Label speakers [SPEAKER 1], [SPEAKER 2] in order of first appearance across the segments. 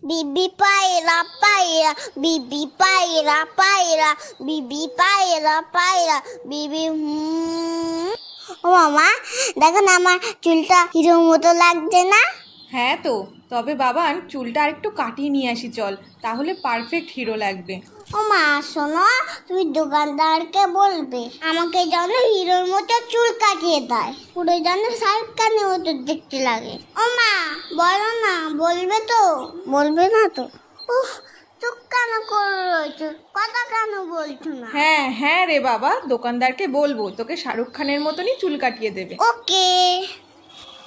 [SPEAKER 1] বিবি পায়রা পায়রা, বিবি পায়রা পায়রা, বিবি পায়রা পায়রা, বিবি ও মামা, দেখো না আমার চুলটা হিরোর মতো লাগছে না?
[SPEAKER 2] হ্যাঁ তো, তবে বাবান চুলটা আরেকটু কাটিয়ে নিয়ে আসি চল, তাহলে পারফেক্ট হিরো লাগবে।
[SPEAKER 1] ও মা শোনো, তুমি দোকানদারকে বলবে আমাকে যেন হিরোর মতো চুল কাটিয়ে দেয়, পুরো যেন শাহরুখ খানের মতো দেখতে লাগে। ও মা বলো না, বলবে তো? বলবে না তো? উফ, চুপ কেন করে রয়েছো, কথা কেন বলছো না?
[SPEAKER 2] হ্যাঁ হ্যাঁ রে বাবা, দোকানদারকে বলবো তোকে শাহরুখ খানের মতনই চুল কাটিয়ে দেবে।
[SPEAKER 1] ওকে।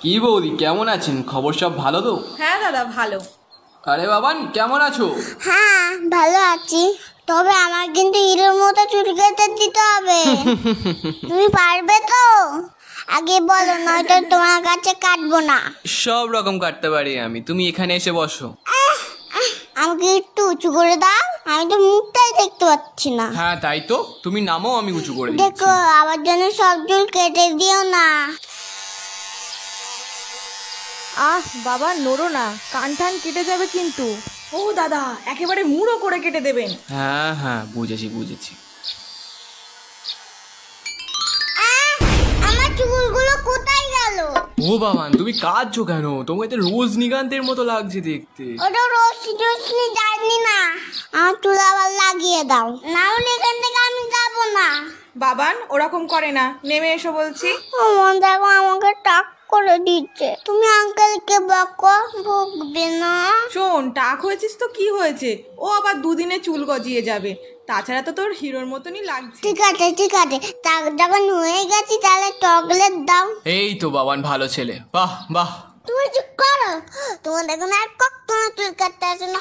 [SPEAKER 3] কি বৌদি, কেমন আছেন? খবর সব ভালো তো?
[SPEAKER 2] হ্যাঁ দাদা ভালো।
[SPEAKER 3] আরে বাবান, কেমন আছো?
[SPEAKER 1] হ্যাঁ ভালো আছি, তবে আমার কিন্তু হিরোর মতো চুল কেটে দিতে হবে। তুমি পারবে তো? আগে বলো, নয়তো তোমার কাছে কাটবো না।
[SPEAKER 3] সব রকম কাটতে পারি আমি, তুমি এখানে এসে বসো।
[SPEAKER 1] আমাকে একটু উঁচু করে দাও, আমি তো মুখটাই দেখতে পাচ্ছি না।
[SPEAKER 3] হ্যাঁ তাই তো, তুমি নামো, আমি উঁচু করে দিচ্ছি।
[SPEAKER 1] দেখো আমার জন্য সব চুল কেটে দিও না।
[SPEAKER 2] আহ বাবা নড়ো না, কান টান কেটে যাবে কিন্তু। ও দাদা, একেবারে মুড়ো করে কেটে দেবেন।
[SPEAKER 3] হ্যাঁ হ্যাঁ, বুঝেছি বুঝেছি।
[SPEAKER 1] আমার চুলগুলো কোথায় গেল?
[SPEAKER 3] ও বাবান, তুমি কাঁদছো কেন? তোমাকে তো রজনীকান্তের মতো লাগছে দেখতে।
[SPEAKER 1] ওটা রশ্মি জানি না, আমার চুল আবার লাগিয়ে দাও, না হলে এখান থেকে আমি যাবো না।
[SPEAKER 2] বাবান ওরকম করে না, নেমে এসো বলছি।
[SPEAKER 1] আমার দেখো আমাকে টাক করে দিচ্ছে, তুমি আঙ্কেলকে বকো, বকবে না।
[SPEAKER 2] শোন, টাক হয়েছিস তো কি হয়েছে, ও আবার দুদিনে চুল গজিয়ে যাবে, তাছাড়া তো তোর হিরোর মতনই লাগছে।
[SPEAKER 1] ঠিক আছে ঠিক আছে, টাক যখন হয়ে গেছি তাহলে চকলেট দাও।
[SPEAKER 3] এই তো বাবান, ভালো ছেলে, বাহ বাহ।
[SPEAKER 1] তুমি চুপ করো, তোমার দেখো না আর কখনো চুল কাটতে আসে না।